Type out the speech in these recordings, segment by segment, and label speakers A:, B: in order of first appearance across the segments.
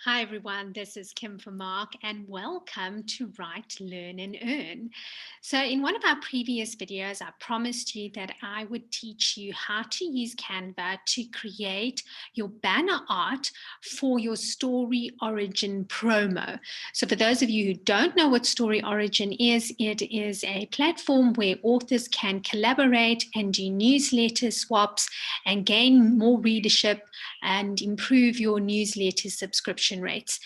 A: Hi everyone, this is Kim from Mark and welcome to Write, Learn and Earn. So in one of our previous videos, I promised you that I would teach you how to use Canva to create your banner art for your Storyorigin promo. So for those of you who don't know what Storyorigin is, it is a platform where authors can collaborate and do newsletter swaps and gain more readership and improve your newsletter subscription rates.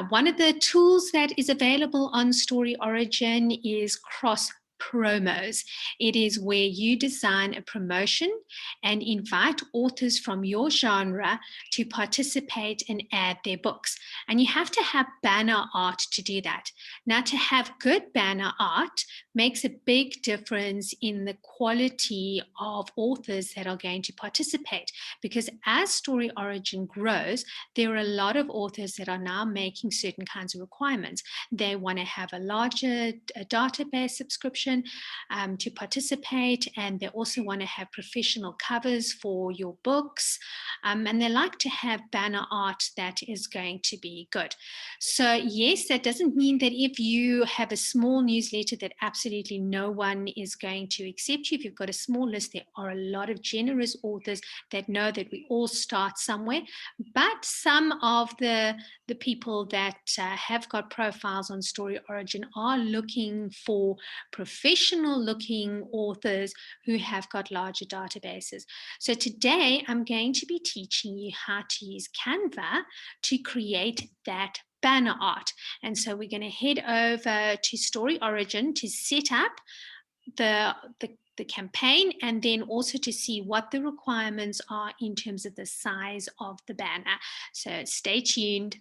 A: One of the tools that is available on Storyorigin is Cross Promos. It is where you design a promotion and invite authors from your genre to participate and add their books. And you have to have banner art to do that. Now, to have good banner art makes a big difference in the quality of authors that are going to participate, because as Storyorigin grows, there are a lot of authors that are now making certain kinds of requirements. They want to have a larger database subscription to participate, and they also want to have professional covers for your books, and they like to have banner art that is going to be good. So yes, that doesn't mean that if you have a small newsletter that absolutely no one is going to accept you. If you've got a small list, there are a lot of generous authors that know that we all start somewhere, but some of the people that have got profiles on Storyorigin are looking for professional looking authors who have got larger databases. So today I'm going to be teaching you how to use Canva to create that banner art. And so we're going to head over to Storyorigin to set up the campaign, and then also to see what the requirements are in terms of the size of the banner. So stay tuned.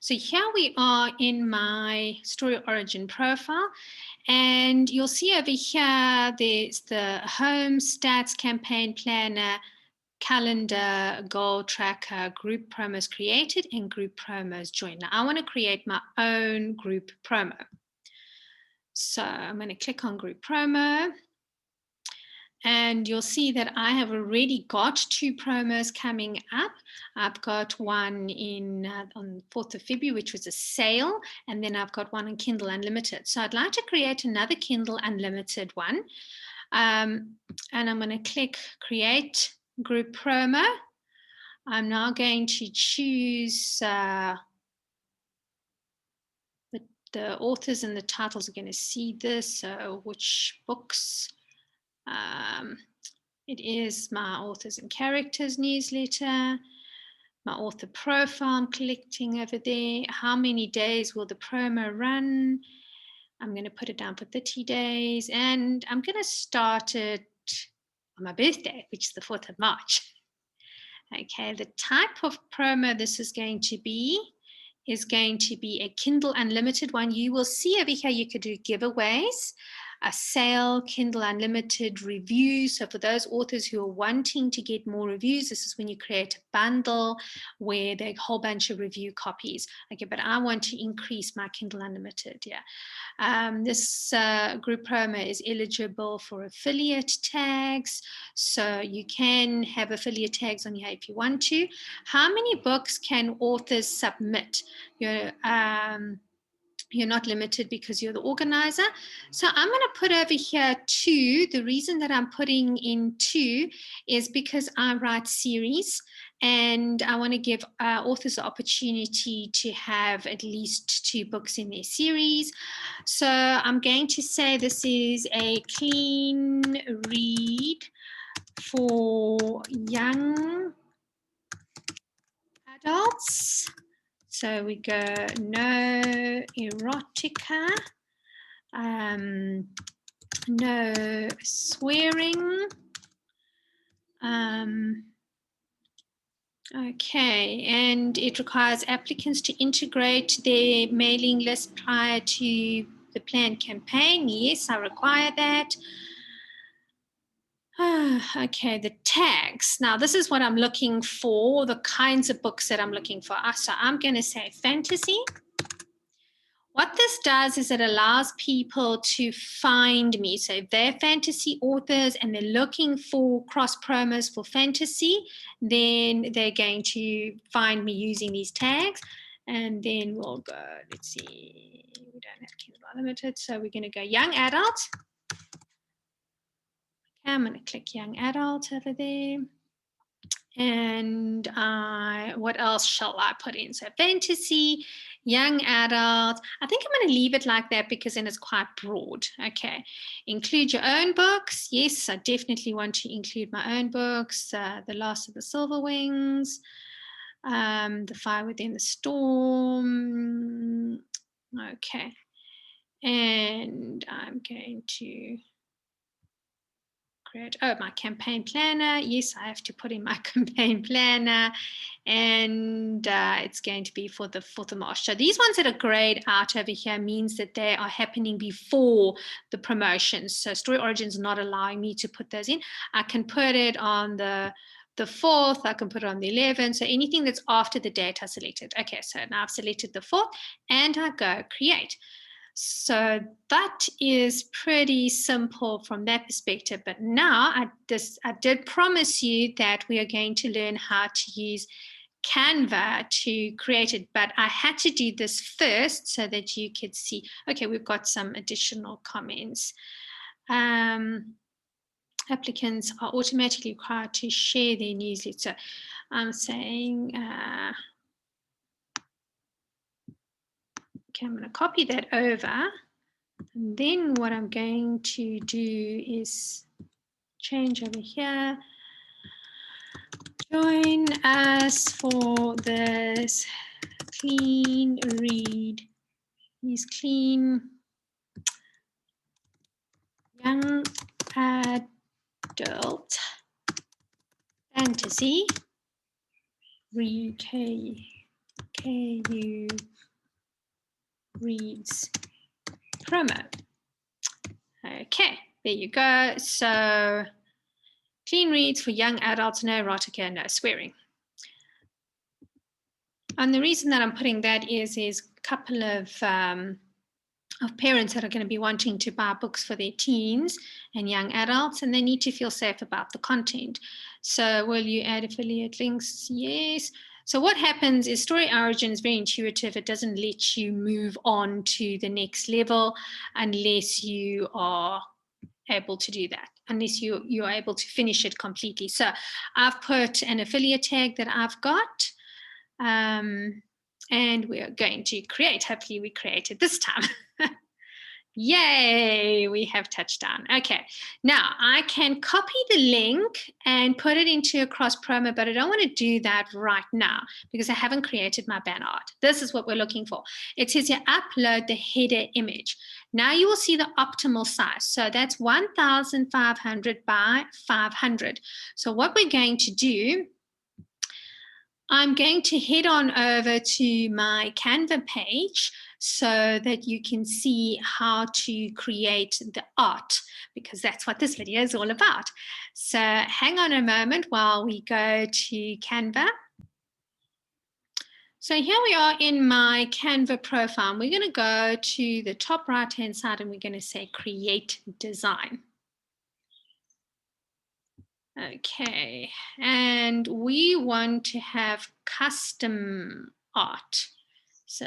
A: So here we are in my Storyorigin profile, and you'll see over here there's the home, stats, campaign planner, calendar, goal tracker, group promos created, and group promos joined. Now I want to create my own group promo. So I'm going to click on group promo, and you'll see that I have already got 2 promos coming up. I've got one on 4th of February, which was a sale, and then I've got one on Kindle Unlimited. So I'd like to create another Kindle Unlimited one. And I'm going to click Create Group Promo. I'm now going to choose the authors and the titles are going to see this. So which books? It is my authors and characters newsletter, my author profile I'm collecting over there. How many days will the promo run? I'm going to put it down for 30 days, and I'm going to start it on my birthday, which is the 4th of March. Okay, the type of promo this is going to be a Kindle Unlimited one. You will see over here you could do giveaways, a sale, Kindle Unlimited reviews. So for those authors who are wanting to get more reviews, this is when you create a bundle where there are a whole bunch of review copies. Okay, but I want to increase my Kindle Unlimited. Yeah. This group promo is eligible for affiliate tags. So you can have affiliate tags on here if you want to. How many books can authors submit? You're not limited because you're the organizer. So I'm going to put over here 2. The reason that I'm putting in 2 is because I write series, and I want to give authors the opportunity to have at least 2 books in their series. So I'm going to say this is a clean read for young adults. So we go no erotica, no swearing. Okay, and it requires applicants to integrate their mailing list prior to the planned campaign. Yes, I require that. Okay, the tags. Now, this is what I'm looking for, the kinds of books that I'm looking for. So I'm going to say fantasy. What this does is it allows people to find me. So if they're fantasy authors and they're looking for cross promos for fantasy, then they're going to find me using these tags. And then we'll go, let's see, we don't have Canva Unlimited, so we're going to go young adult. Okay, I'm going to click young adult over there. And what else shall I put in? So fantasy, young adult. I think I'm going to leave it like that because then it's quite broad. Okay. Include your own books. Yes, I definitely want to include my own books. The Last of the Silver Wings, The Fire Within the Storm. Okay. And I'm going to create, my campaign planner. Yes, I have to put in my campaign planner, and it's going to be for the 4th of March. So these ones that are grayed out over here means that they are happening before the promotions. So Storyorigin is not allowing me to put those in. I can put it on the 4th, I can put it on the 11th. So anything that's after the date I selected. Okay, so now I've selected the 4th and I go create. So that is pretty simple from that perspective. But now I did promise you that we are going to learn how to use Canva to create it. But I had to do this first so that you could see. Okay, we've got some additional comments. Applicants are automatically required to share their newsletter. I'm saying... okay, I'm going to copy that over. And then what I'm going to do is change over here. Join us for this clean read. Is clean young adult fantasy read KU reads promo. Okay, there you go. So clean reads for young adults, no erotica, no swearing. And the reason that I'm putting that is a couple of parents that are going to be wanting to buy books for their teens and young adults, and they need to feel safe about the content. So will you add affiliate links? Yes. So what happens is Storyorigin is very intuitive. It doesn't let you move on to the next level unless you are able to do that, unless you are able to finish it completely. So I've put an affiliate tag that I've got. And we are going to create. Hopefully we created this time. Yay, we have touchdown. Okay, now I can copy the link and put it into a cross promo, but I don't want to do that right now because I haven't created my banner art. This is what we're looking for. It says here, upload the header image. Now you will see the optimal size. So that's 1,500 by 500. So what we're going to do, I'm going to head on over to my Canva page so that you can see how to create the art, because that's what this video is all about. So hang on a moment while we go to Canva. So here we are in my Canva profile. We're going to go to the top right-hand side and we're going to say create design. Okay, and we want to have custom art. So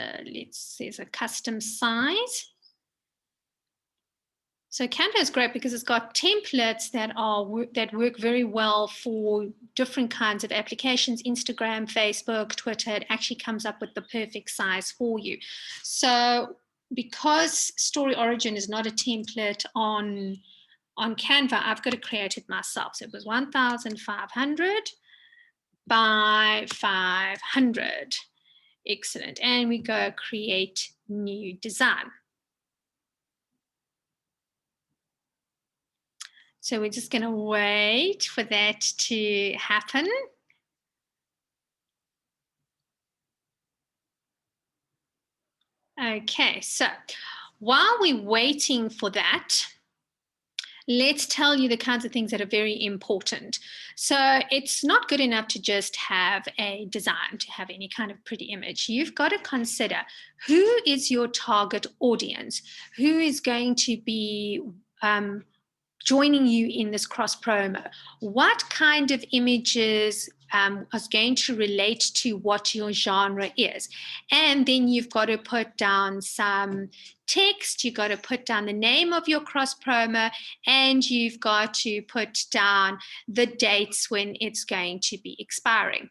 A: there's a custom size. So Canva is great because it's got templates that work very well for different kinds of applications, Instagram, Facebook, Twitter. It actually comes up with the perfect size for you. So because Storyorigin is not a template on Canva, I've got to create it myself. So it was 1,500 by 500. Excellent. And we go create new design. So we're just going to wait for that to happen. Okay, so while we're waiting for that, let's tell you the kinds of things that are very important. So it's not good enough to just have a design, to have any kind of pretty image. You've got to consider who is your target audience, who is going to be joining you in this cross promo. What kind of images is going to relate to what your genre is? And then you've got to put down some text, you've got to put down the name of your cross promo, and you've got to put down the dates when it's going to be expiring.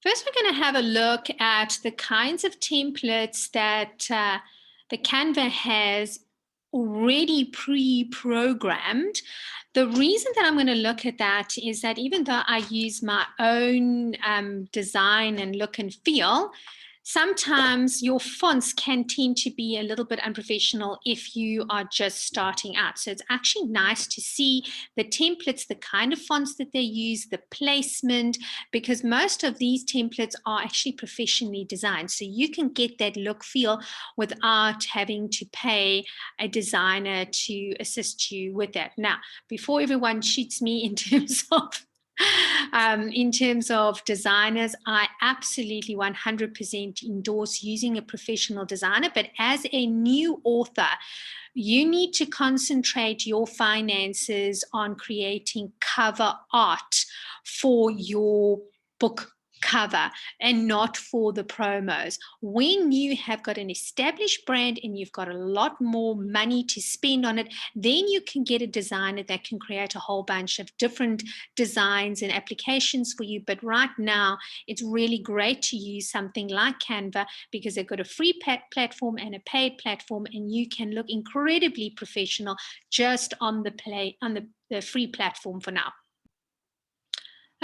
A: First, we're going to have a look at the kinds of templates that the Canva has already pre-programmed. The reason that I'm going to look at that is that even though I use my own design and look and feel, sometimes your fonts can tend to be a little bit unprofessional if you are just starting out. So it's actually nice to see the templates, the kind of fonts that they use, the placement, because most of these templates are actually professionally designed. So you can get that look feel without having to pay a designer to assist you with that. Now, before everyone shoots me in terms of designers, I absolutely 100% endorse using a professional designer. But as a new author, you need to concentrate your finances on creating cover art for your book cover and not for the promos. When you have got an established brand and you've got a lot more money to spend on it, then you can get a designer that can create a whole bunch of different designs and applications for you. But right now, it's really great to use something like Canva because they've got a free platform and a paid platform, and you can look incredibly professional just on the free platform for now.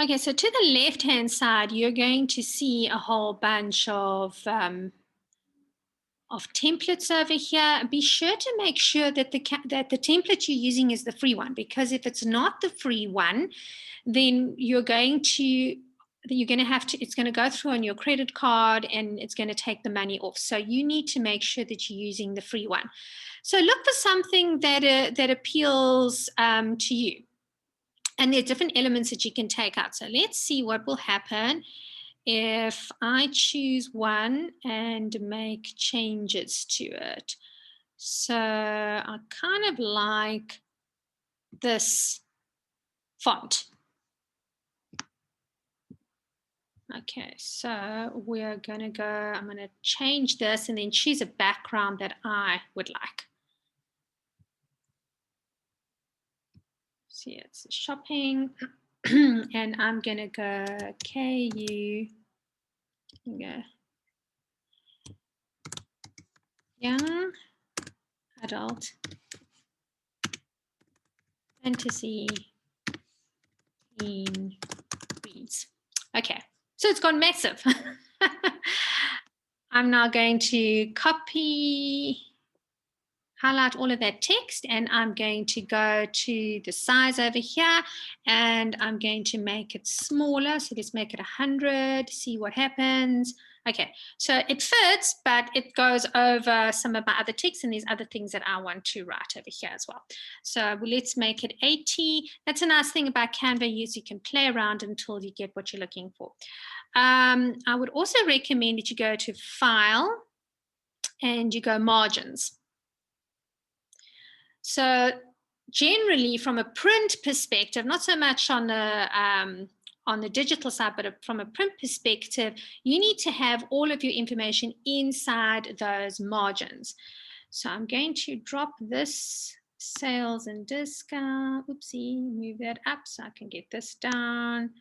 A: Okay, so to the left-hand side, you're going to see a whole bunch of templates over here. Be sure to make sure that the template you're using is the free one, because if it's not the free one, then it's going to go through on your credit card and it's going to take the money off. So you need to make sure that you're using the free one. So look for something that appeals to you. And there are different elements that you can take out. So let's see what will happen if I choose one and make changes to it. So I kind of like this font. Okay, so we're going to I'm going to change this and then choose a background that I would like. See, it's shopping. And I'm going to go KU. Young adult fantasy teen reads. Okay, so it's gone massive. I'm now going to highlight all of that text, and I'm going to go to the size over here, and I'm going to make it smaller. So let's make it 100, see what happens. Okay, so it fits, but it goes over some of my other text, and there's other things that I want to write over here as well. So let's make it 80. That's a nice thing about Canva, is you can play around until you get what you're looking for. I would also recommend that you go to File and you go Margins. So generally, from a print perspective, not so much on the digital side, but from a print perspective, you need to have all of your information inside those margins. So I'm going to drop this sales and discount. Oopsie, move that up so I can get this down.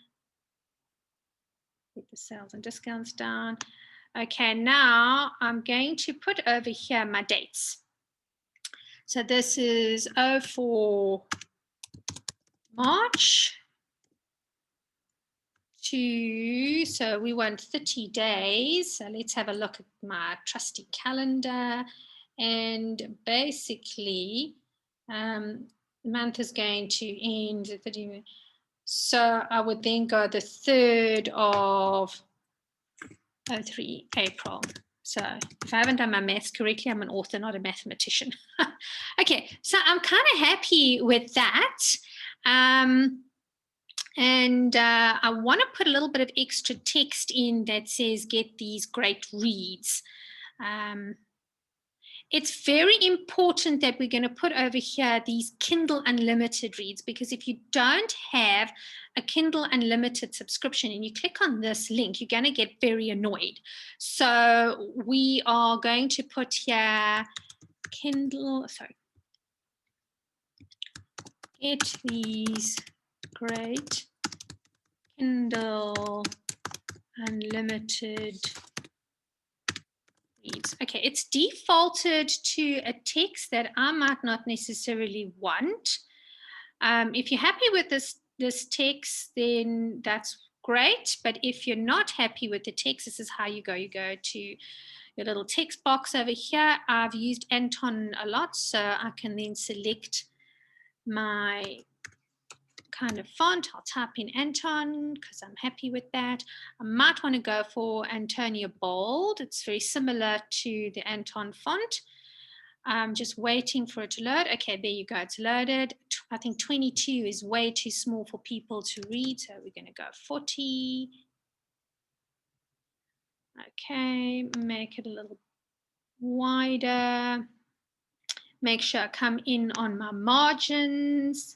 A: Get the sales and discounts down. Okay, now I'm going to put over here my dates. So this is 04 March to, so we want 30 days. So let's have a look at my trusty calendar. And basically, the month is going to end at 30. So I would then go the 3rd of 03 April. So if I haven't done my maths correctly, I'm an author, not a mathematician. Okay, so I'm kind of happy with that. And I want to put a little bit of extra text in that says, get these great reads. It's very important that we're going to put over here these Kindle Unlimited reads, because if you don't have a Kindle Unlimited subscription and you click on this link, you're going to get very annoyed. So we are going to put here get these great Kindle Unlimited reads. Okay, it's defaulted to a text that I might not necessarily want. If you're happy with this text, then that's great. But if you're not happy with the text, this is how you go. You go to your little text box over here. I've used Anton a lot, so I can then select my kind of font. I'll type in Anton because I'm happy with that. I might want to go for Antonia Bold. It's very similar to the Anton font. I'm just waiting for it to load. Okay, there you go. It's loaded. I think 22 is way too small for people to read, so we're going to go 40. Okay, make it a little wider. Make sure I come in on my margins.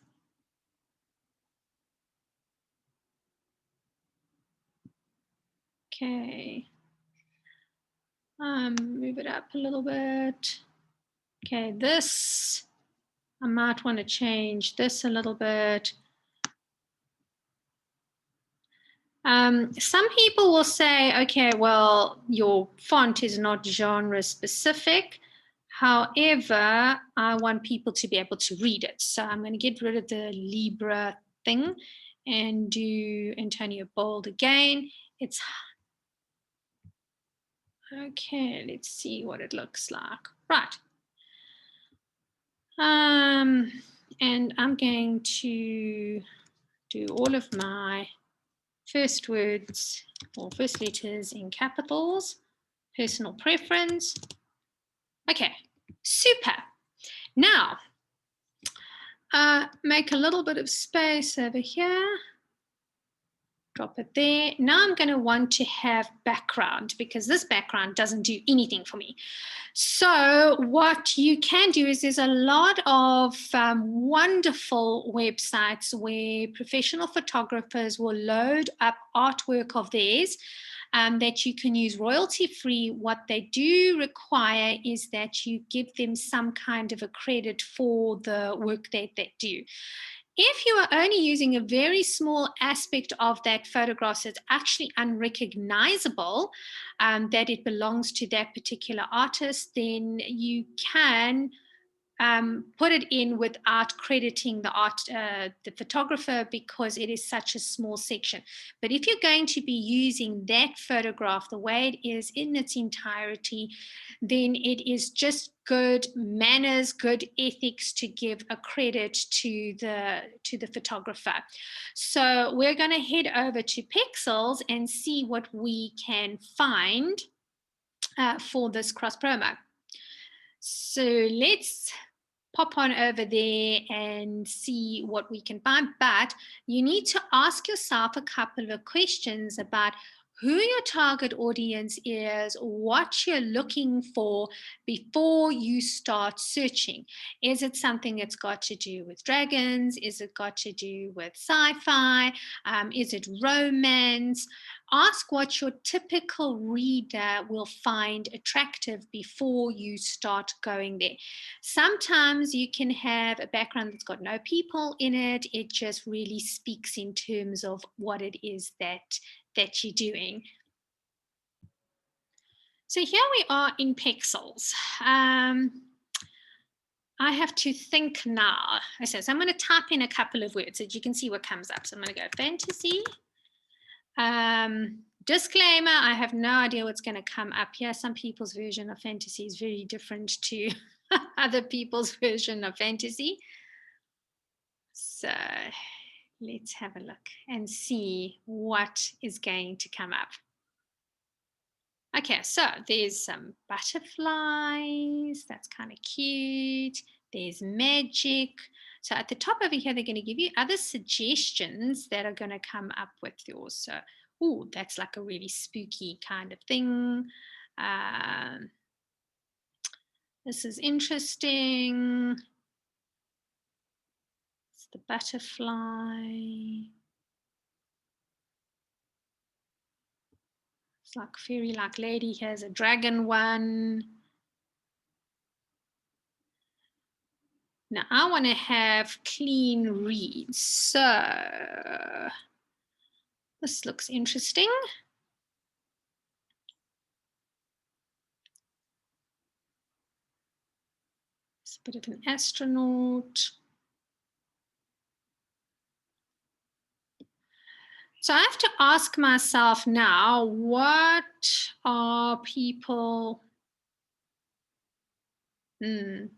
A: Okay. Move it up a little bit. Okay, this, I might want to change this a little bit. Some people will say, okay, well, your font is not genre specific. However, I want people to be able to read it. So I'm going to get rid of the Libra thing and do Antonio Bold again. It's okay. Let's see what it looks like. Right. And I'm going to do all of my first words or first letters in capitals, personal preference. Okay, super. Now, make a little bit of space over here. Drop it there. Now I'm going to want to have background because this background doesn't do anything for me. So what you can do is there's a lot of wonderful websites where professional photographers will load up artwork of theirs that you can use royalty-free. What they do require is that you give them some kind of a credit for the work that they do. If you are only using a very small aspect of that photograph, so it's actually unrecognizable that it belongs to that particular artist, then you can put it in without crediting the photographer because it is such a small section. But if you're going to be using that photograph the way it is in its entirety, then it is just good manners, good ethics to give a credit to the photographer. So we're going to head over to Pexels and see what we can find for this cross promo. So let's pop on over there and see what we can find. But you need to ask yourself a couple of questions about who your target audience is, what you're looking for before you start searching. Is it something that's got to do with dragons? Is it got to do with sci-fi? Is it romance? Ask what your typical reader will find attractive before you start going there. Sometimes you can have a background that's got no people in it. It just really speaks in terms of what it is that you're doing. So here we are in Pexels. I have to think now. So I'm going to type in a couple of words so that you can see what comes up. So I'm going to go fantasy. Disclaimer, I have no idea what's going to come up here. Some people's version of fantasy is very different to other people's version of fantasy. So let's have a look and see what is going to come up. Okay, so there's some butterflies. That's kind of cute. There's magic. So at the top over here, they're going to give you other suggestions that are going to come up with yours. So, oh, that's like a really spooky kind of thing. Um, this is interesting. It's the butterfly. It's like fairy-like lady. Here's a dragon one. Now I want to have clean reads. So this looks interesting. It's a bit of an astronaut. So I have to ask myself now, what are people? The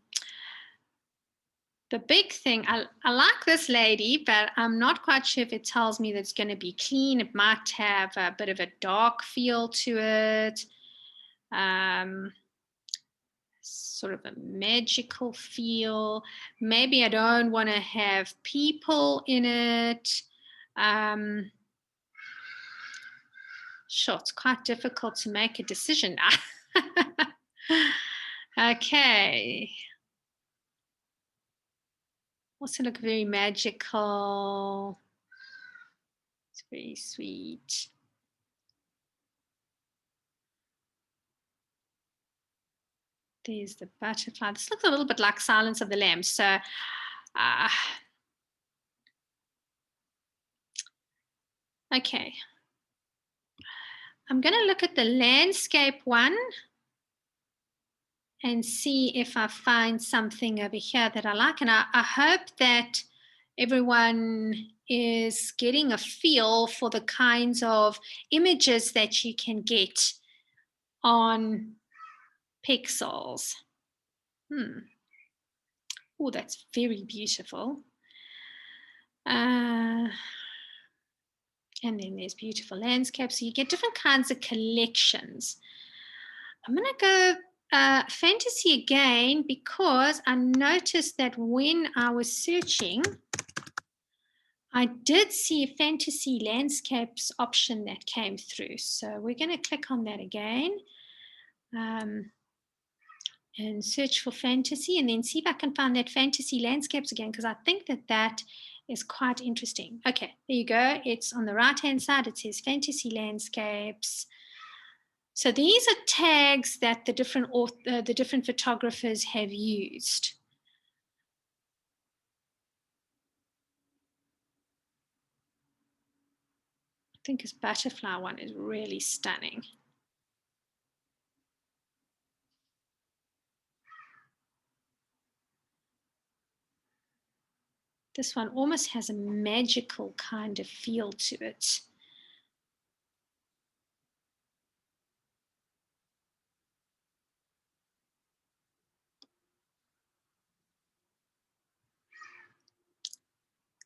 A: big thing, I like this lady, but I'm not quite sure if it tells me that it's going to be clean. It might have a bit of a dark feel to it. Sort of a magical feel. Maybe I don't want to have people in it. Sure, it's quite difficult to make a decision now. Okay. Also look very magical. It's very sweet. There's the butterfly. This looks a little bit like Silence of the Lambs. So, okay. I'm going to look at the landscape one and see if I find something over here that I like. And I hope that everyone is getting a feel for the kinds of images that you can get on pixels. Oh, that's very beautiful. And then there's beautiful landscapes. So you get different kinds of collections. I'm going to go fantasy again because I noticed that when I was searching, I did see a fantasy landscapes option that came through. So we're going to click on that again and search for fantasy and then see if I can find that fantasy landscapes again, because I think that that is quite interesting. Okay, there you go. It's on the right-hand side. It says fantasy landscapes. So these are tags that the different photographers have used. I think this butterfly one is really stunning. This one almost has a magical kind of feel to it.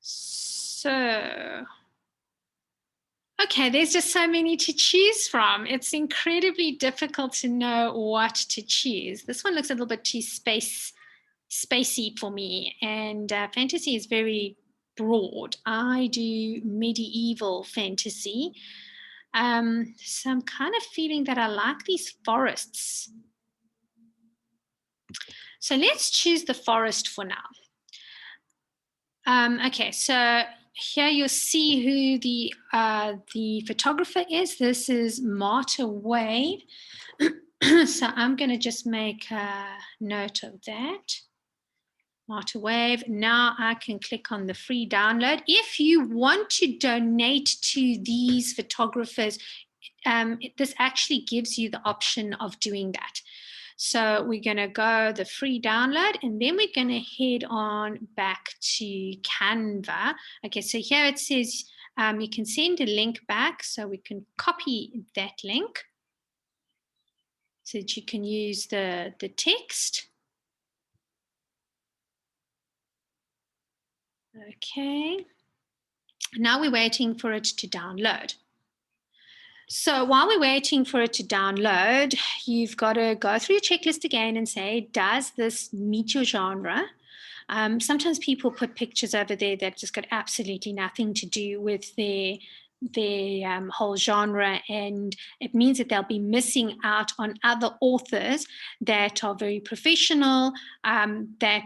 A: So, okay, there's just so many to choose from. It's incredibly difficult to know what to choose. This one looks a little bit too spacey for me, and fantasy is very broad. I do medieval fantasy. So I'm kind of feeling that I like these forests. So let's choose the forest for now. Okay, so here you'll see who the photographer is. This is Marta Wave. So I'm going to just make a note of that. Marta Wave. Now I can click on the free download. If you want to donate to these photographers, this actually gives you the option of doing that. So we're going to go the free download, and then we're going to head on back to Canva. Okay, so here it says you can send a link back, so we can copy that link so that you can use the text. Okay, now we're waiting for it to download. So while we're waiting for it to download, you've got to go through your checklist again and say, does this meet your genre? Sometimes people put pictures over there that just got absolutely nothing to do with their whole genre, and it means that they'll be missing out on other authors that are very professional, that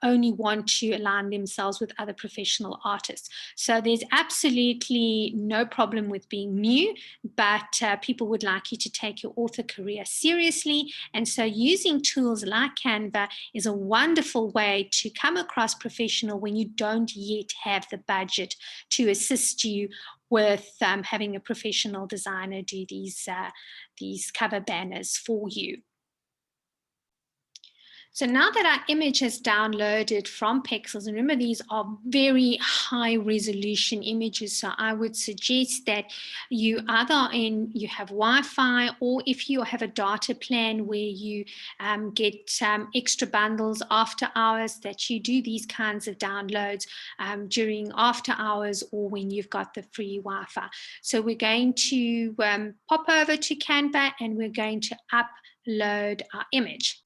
A: only want to align themselves with other professional artists. So there's absolutely no problem with being new, but people would like you to take your author career seriously, and so using tools like Canva is a wonderful way to come across professional when you don't yet have the budget to assist you with having a professional designer do these cover banners for you. So now that our image has downloaded from Pexels, and remember these are very high resolution images, so I would suggest that you have Wi-Fi, or if you have a data plan where you get extra bundles after hours, that you do these kinds of downloads during after hours or when you've got the free Wi-Fi. So we're going to pop over to Canva and we're going to upload our image.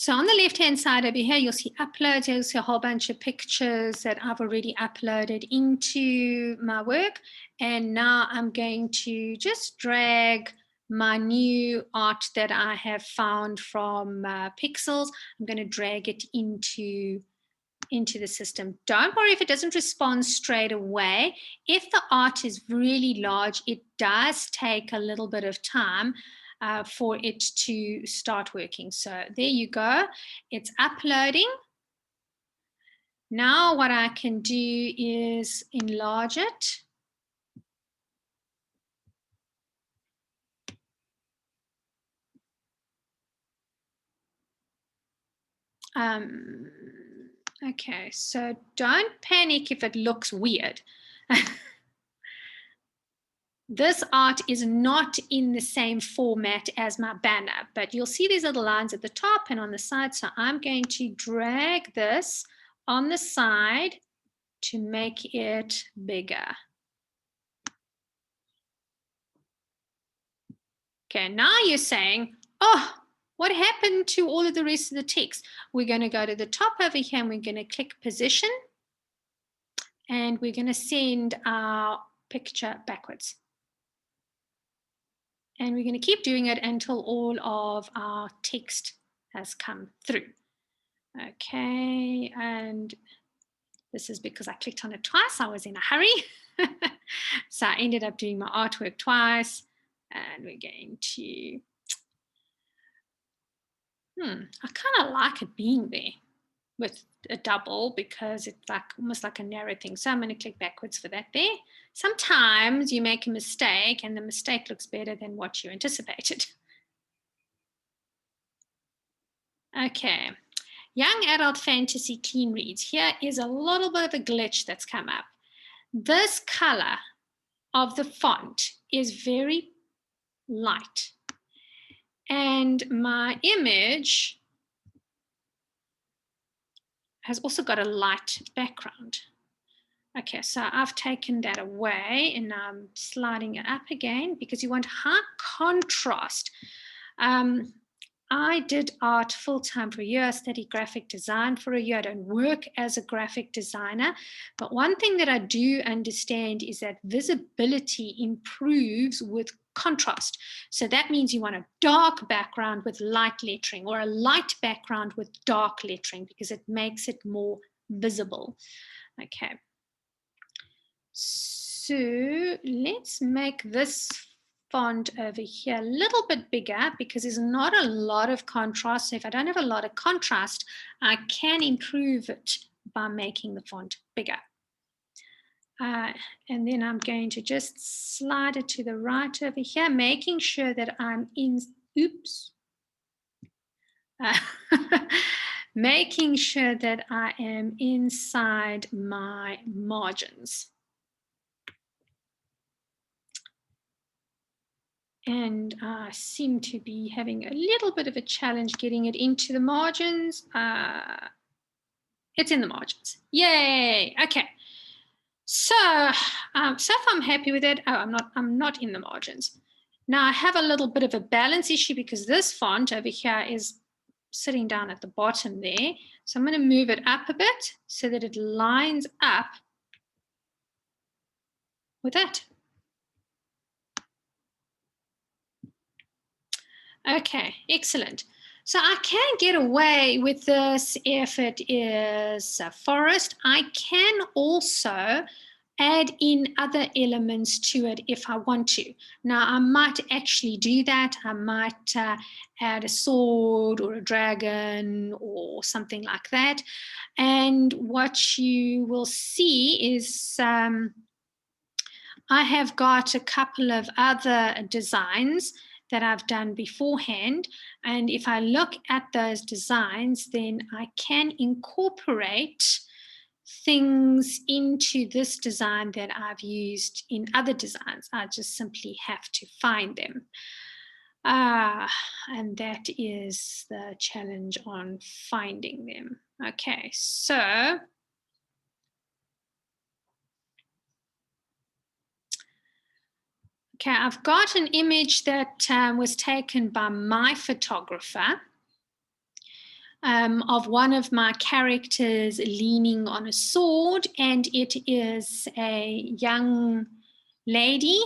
A: So on the left-hand side over here, you'll see uploads. You'll see a whole bunch of pictures that I've already uploaded into my work. And now I'm going to just drag my new art that I have found from Pexels. I'm going to drag it into the system. Don't worry if it doesn't respond straight away. If the art is really large, it does take a little bit of time for it to start working. So there you go. It's uploading. Now what I can do is enlarge it. Okay, so don't panic if it looks weird. This art is not in the same format as my banner, but you'll see these little lines at the top and on the side. So I'm going to drag this on the side to make it bigger. Okay, now you're saying, oh, what happened to all of the rest of the text? We're going to go to the top over here and we're going to click position. And we're going to send our picture backwards. And we're going to keep doing it until all of our text has come through. Okay, and this is because I clicked on it twice. I was in a hurry. So I ended up doing my artwork twice. And we're going to, I kind of like it being there with a double because it's like almost like a narrow thing. So I'm going to click backwards for that there. Sometimes you make a mistake and the mistake looks better than what you anticipated. Okay, young adult fantasy clean reads. Here is a little bit of a glitch that's come up. This color of the font is very light. And my image has also got a light background. Okay, so I've taken that away and now I'm sliding it up again because you want high contrast. I did art full-time for a year. I studied graphic design for a year. I don't work as a graphic designer. But one thing that I do understand is that visibility improves with contrast. So that means you want a dark background with light lettering or a light background with dark lettering because it makes it more visible. Okay. So let's make this font over here a little bit bigger because there's not a lot of contrast. So if I don't have a lot of contrast, I can improve it by making the font bigger. And then I'm going to just slide it to the right over here, making sure that I'm in, making sure that I am inside my margins. And I seem to be having a little bit of a challenge getting it into the margins. It's in the margins. Yay! Okay. So far I'm happy with it. Oh, I'm not in the margins. Now I have a little bit of a balance issue because this font over here is sitting down at the bottom there. So I'm going to move it up a bit so that it lines up with that. Okay, excellent. So I can get away with this if it is a forest. I can also add in other elements to it if I want to. Now, I might actually do that. I might add a sword or a dragon or something like that. And what you will see is I have got a couple of other designs that I've done beforehand. And if I look at those designs, then I can incorporate things into this design that I've used in other designs. I just simply have to find them. And that is the challenge on finding them. Okay, so okay, I've got an image that was taken by my photographer of one of my characters leaning on a sword, and it is a young lady.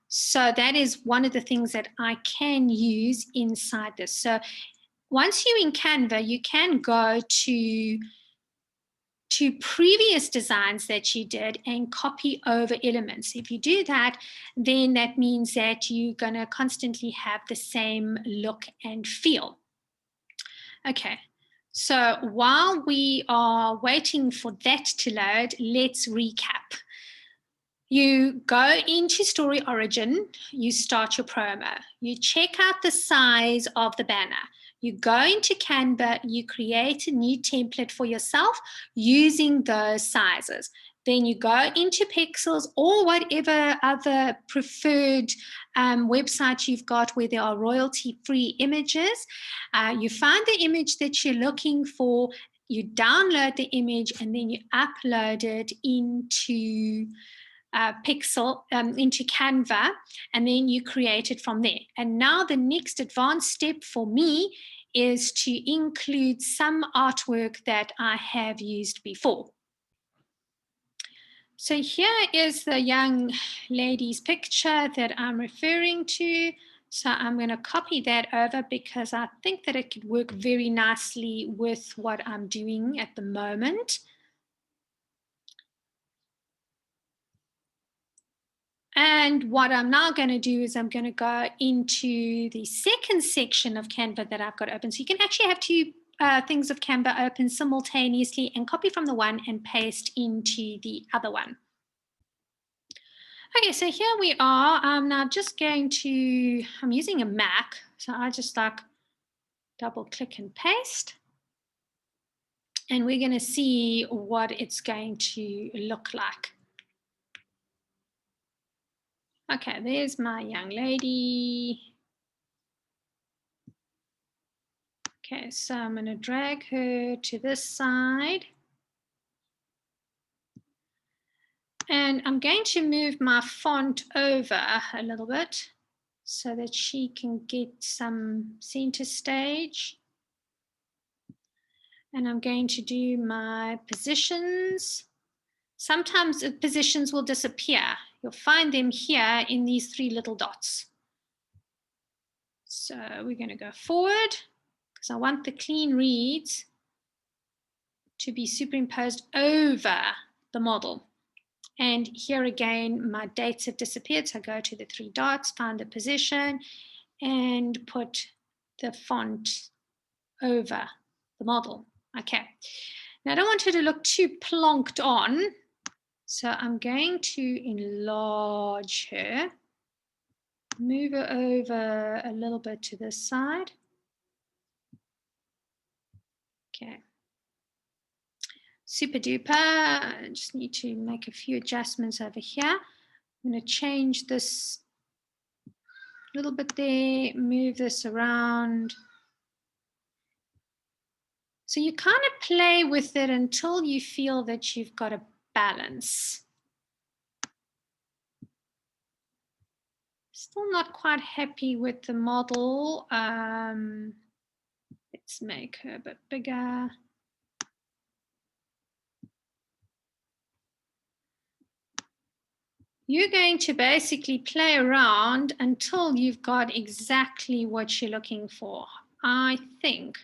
A: So that is one of the things that I can use inside this. So once you're in Canva, you can go to previous designs that you did and copy over elements. If you do that, then that means that you're going to constantly have the same look and feel. Okay, so while we are waiting for that to load, let's recap. You go into Storyorigin, you start your promo, you check out the size of the banner, you go into Canva, you create a new template for yourself using those sizes. Then you go into Pixels or whatever other preferred website you've got where there are royalty-free images. You find the image that you're looking for, you download the image, and then you upload it into into Canva, and then you create it from there. And now the next advanced step for me is to include some artwork that I have used before. So here is the young lady's picture that I'm referring to. So I'm going to copy that over because I think that it could work very nicely with what I'm doing at the moment. And what I'm now going to do is I'm going to go into the second section of Canva that I've got open. So you can actually have two things of Canva open simultaneously and copy from the one and paste into the other one. Okay, so here we are. I'm now just going to, I'm using a Mac, so I just like double click and paste. And we're going to see what it's going to look like. Okay, there's my young lady. Okay, so I'm going to drag her to this side. And I'm going to move my font over a little bit so that she can get some center stage. And I'm going to do my positions. Sometimes the positions will disappear. You'll find them here in these three little dots. So we're going to go forward because I want the clean reads to be superimposed over the model. And here again, my dates have disappeared. So I go to the three dots, find the position, and put the font over the model. Okay. Now I don't want her to look too plonked on. So I'm going to enlarge her, move her over a little bit to this side. Okay. Super duper. I just need to make a few adjustments over here. I'm going to change this a little bit there, move this around. So you kind of play with it until you feel that you've got a balance. Still not quite happy with the model. Let's make her a bit bigger. You're going to basically play around until you've got exactly what you're looking for. I think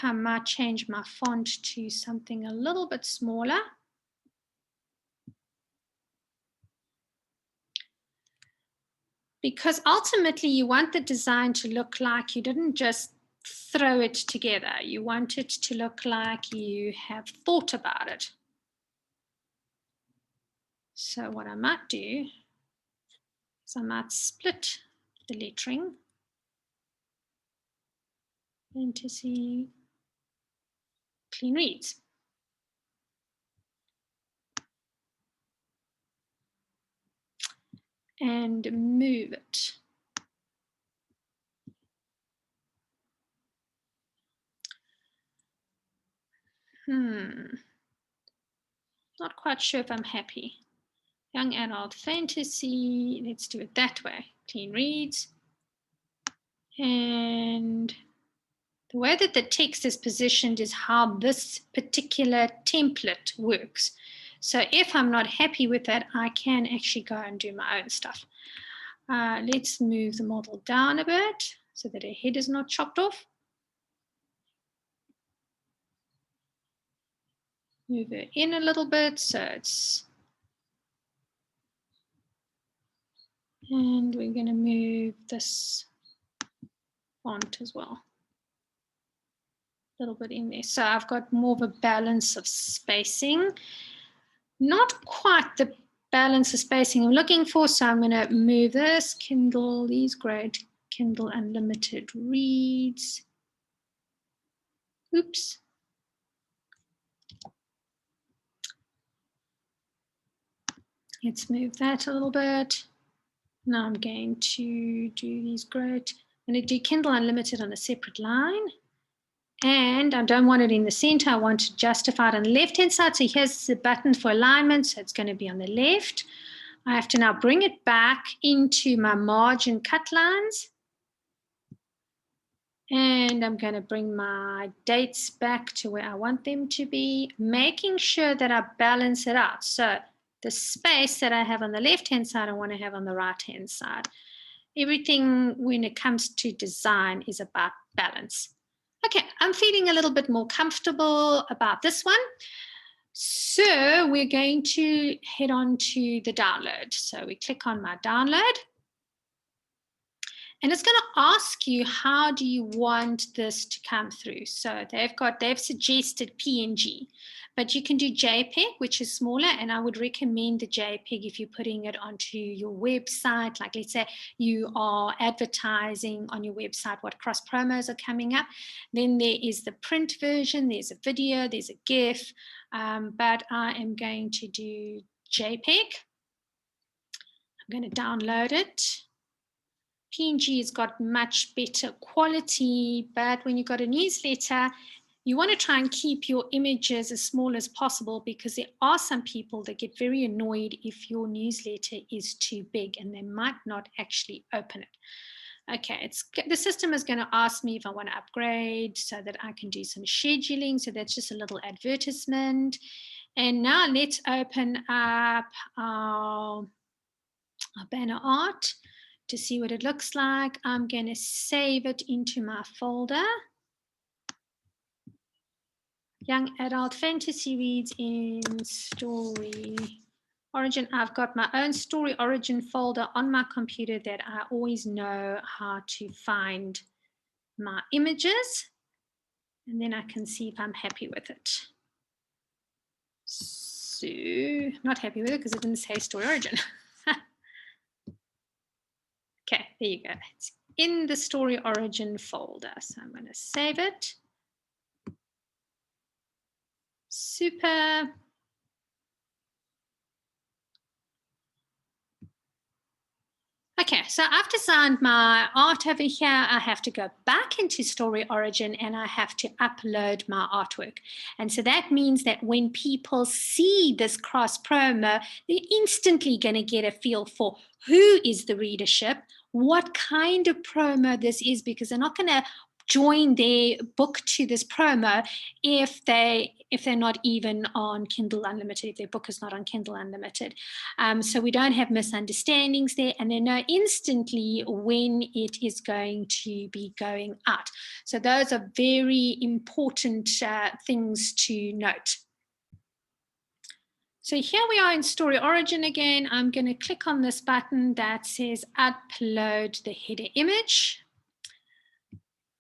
A: I might change my font to something a little bit smaller. Because ultimately you want the design to look like you didn't just throw it together. You want it to look like you have thought about it. So what I might do is I might split the lettering into see clean reads. And move it. Not quite sure if I'm happy. Young adult fantasy, let's do it that way. Clean reads. And the way that the text is positioned is how this particular template works. So if I'm not happy with that, I can actually go and do my own stuff. Let's move the model down a bit so that her head is not chopped off. Move her in a little bit so it's... And we're going to move this font as well. A little bit in there. So I've got more of a balance of spacing. Not quite the balance of spacing I'm looking for, so I'm going to move this. Kindle, these great Kindle Unlimited reads. Oops. Let's move that a little bit. Now I'm going to do these great. I'm going to do Kindle Unlimited on a separate line. And I don't want it in the center. I want to justify it on the left-hand side. So here's the button for alignment. So it's going to be on the left. I have to now bring it back into my margin cut lines. And I'm going to bring my dates back to where I want them to be, making sure that I balance it out. So the space that I have on the left-hand side, I want to have on the right-hand side. Everything when it comes to design is about balance. Okay, I'm feeling a little bit more comfortable about this one. So we're going to head on to the download. So we click on my download. And it's going to ask you, how do you want this to come through? So they've suggested PNG, but you can do JPEG, which is smaller. And I would recommend the JPEG if you're putting it onto your website. Like let's say you are advertising on your website what cross promos are coming up. Then there is the print version. There's a video. There's a GIF. But I am going to do JPEG. I'm going to download it. PNG has got much better quality, but when you've got a newsletter, you want to try and keep your images as small as possible because there are some people that get very annoyed if your newsletter is too big and they might not actually open it. Okay, the system is going to ask me if I want to upgrade so that I can do some scheduling. So that's just a little advertisement. And now let's open up our banner art to see what it looks like. I'm going to save it into my folder. Young Adult Fantasy Reads in Storyorigin. I've got my own Storyorigin folder on my computer that I always know how to find my images. And then I can see if I'm happy with it. So, I'm not happy with it because it didn't say Storyorigin. Okay, there you go. It's in the Storyorigin folder. So I'm going to save it. Super. Okay, so I've designed my art over here. I have to go back into Storyorigin and I have to upload my artwork. And so that means that when people see this cross promo, they're instantly going to get a feel for who is the readership, what kind of promo this is, because they're not going to join their book to this promo if they're not even on Kindle Unlimited, if their book is not on Kindle Unlimited. So we don't have misunderstandings there, and they know instantly when it is going to be going out. So those are very important things to note. So here we are in Storyorigin again. I'm going to click on this button that says upload the header image.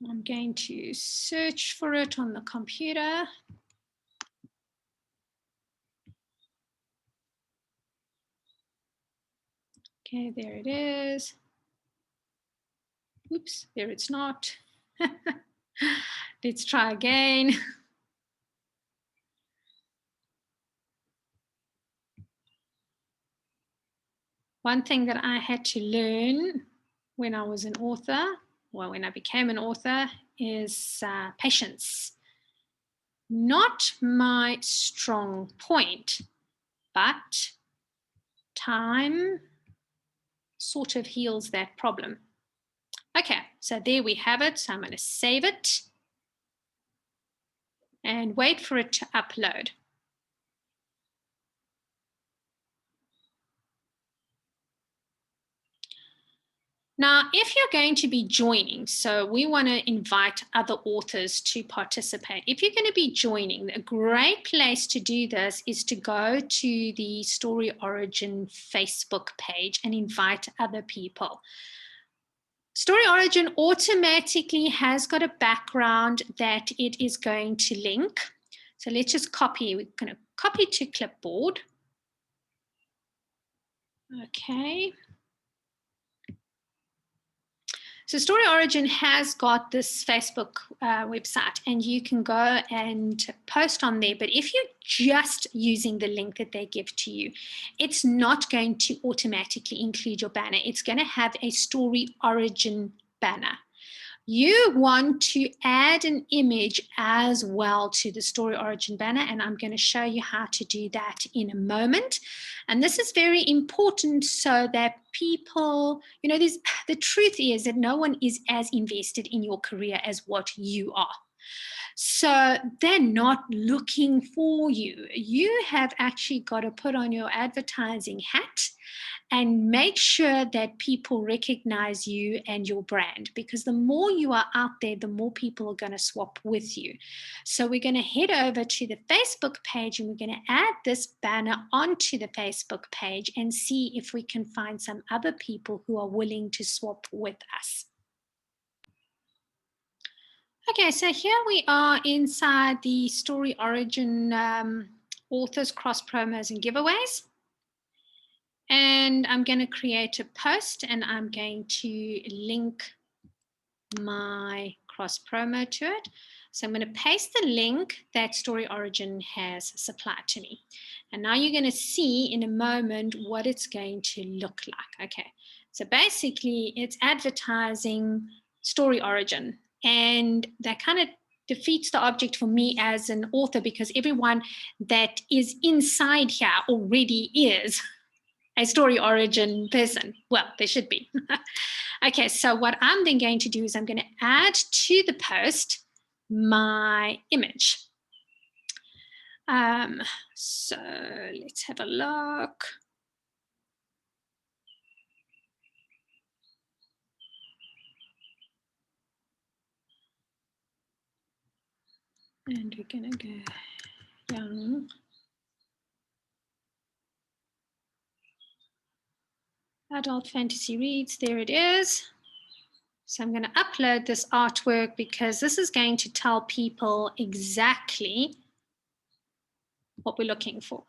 A: I'm going to search for it on the computer. Okay, there it is. Oops, there it's not. Let's try again. One thing that I had to learn when I was an author, well, when I became an author, is patience. Not my strong point, but time sort of heals that problem. Okay, so there we have it. So I'm going to save it and wait for it to upload. Now, if you're going to be joining, so we want to invite other authors to participate. If you're going to be joining, a great place to do this is to go to the Storyorigin Facebook page and invite other people. Storyorigin automatically has got a background that it is going to link. So let's just copy. We're going to copy to clipboard. Okay. So Storyorigin has got this Facebook website, and you can go and post on there. But if you're just using the link that they give to you, it's not going to automatically include your banner. It's going to have a Storyorigin banner. You want to add an image as well to the Storyorigin banner, and I'm going to show you how to do that in a moment. And this is very important so that people, you know, the truth is that no one is as invested in your career as what you are. So they're not looking for you. You have actually got to put on your advertising hat and make sure that people recognize you and your brand, because the more you are out there, the more people are going to swap with you. So we're going to head over to the Facebook page and we're going to add this banner onto the Facebook page and see if we can find some other people who are willing to swap with us. Okay, so here we are inside the Storyorigin authors, cross promos and giveaways. And I'm going to create a post and I'm going to link my cross promo to it. So I'm going to paste the link that Storyorigin has supplied to me. And now you're going to see in a moment what it's going to look like. Okay, so basically it's advertising Storyorigin, and that kind of defeats the object for me as an author, because everyone that is inside here already is a Storyorigin person. Well, they should be. Okay, so what I'm then going to do is I'm going to add to the post my image. So let's have a look. And we're going to go young. Adult fantasy reads, there it is. So I'm going to upload this artwork because this is going to tell people exactly what we're looking for.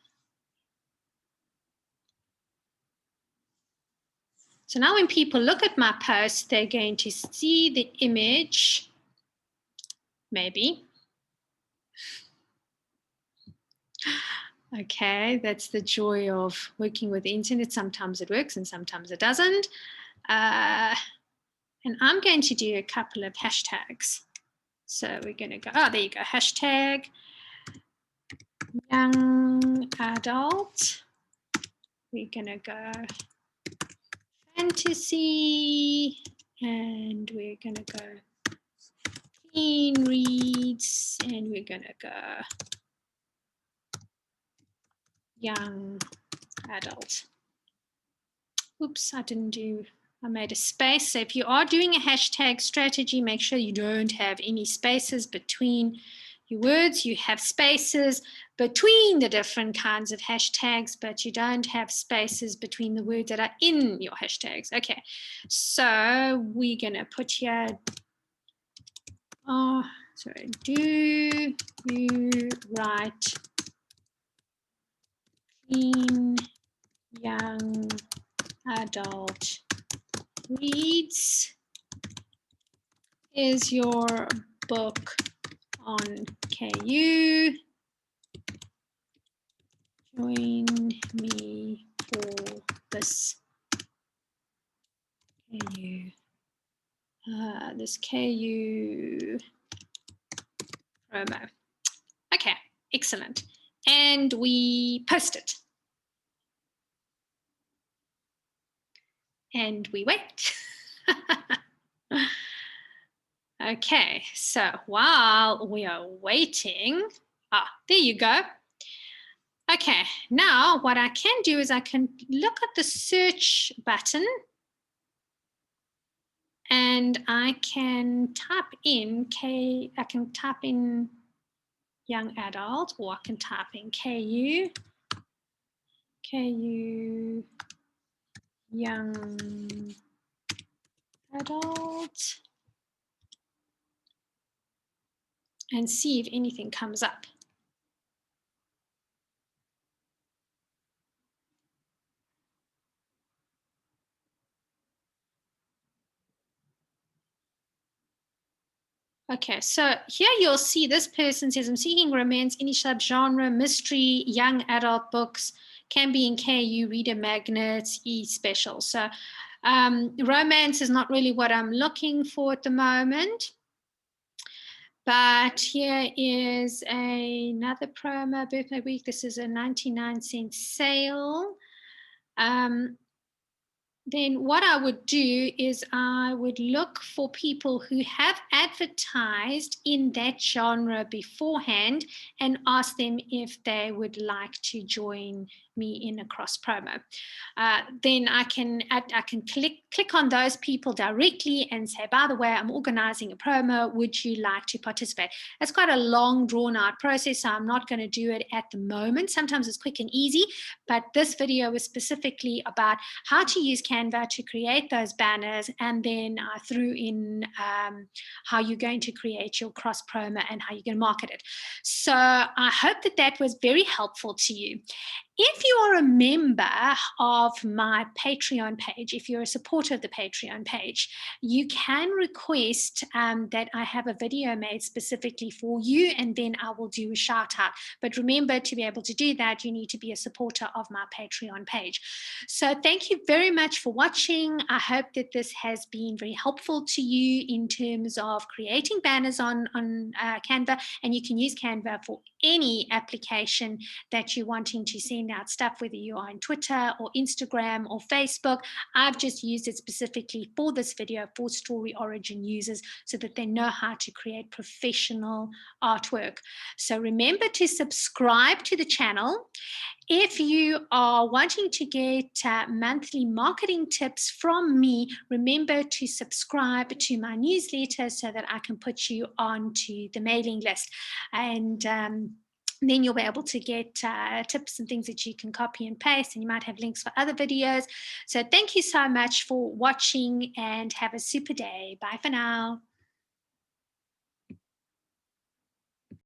A: So now when people look at my post, they're going to see the image, maybe. Okay, that's the joy of working with the internet. Sometimes it works and sometimes it doesn't. And I'm going to do a couple of hashtags. So we're going to go, oh, there you go, hashtag young adult. We're going to go fantasy, and we're going to go teen reads, and we're going to go young adult. Oops, I made a space. So if you are doing a hashtag strategy, make sure you don't have any spaces between your words. You have spaces between the different kinds of hashtags, but you don't have spaces between the words that are in your hashtags. Okay, so we're going to put here, do you write clean young adult reads? Is your book on KU? Join me for this KU. This KU promo. Okay, excellent. And we post it. And we wait. Okay, so while we are waiting, there you go. Okay, now what I can do is I can look at the search button and I can type in young adult, or I can type in KU young adult, and see if anything comes up. Okay, so here you'll see this person says, I'm seeking romance, any subgenre, mystery, young adult books, can be in KU, reader magnets, e-special. So romance is not really what I'm looking for at the moment. But here is another promo, birthday week. This is a 99-cent sale. Then what I would do is I would look for people who have advertised in that genre beforehand and ask them if they would like to join me in a cross promo. Then I can click on those people directly and say, by the way, I'm organizing a promo. Would you like to participate? It's quite a long, drawn-out process, so I'm not going to do it at the moment. Sometimes it's quick and easy, but this video is specifically about how to use Canva to create those banners, and then I threw in how you're going to create your cross promo and how you're going to market it. So I hope that was very helpful to you. If you are a member of my Patreon page, if you're a supporter of the Patreon page, you can request that I have a video made specifically for you, and then I will do a shout out. But remember, to be able to do that, you need to be a supporter of my Patreon page. So thank you very much for watching. I hope that this has been very helpful to you in terms of creating banners on Canva, and you can use Canva for any application that you're wanting to send out stuff, whether you are on Twitter or Instagram or Facebook. I've just used it specifically for this video for Storyorigin users so that they know how to create professional artwork. So remember to subscribe to the channel. If you are wanting to get monthly marketing tips from me, remember to subscribe to my newsletter so that I can put you onto the mailing list. And then you'll be able to get tips and things that you can copy and paste, and you might have links for other videos. So thank you so much for watching, and have a super day. Bye for now.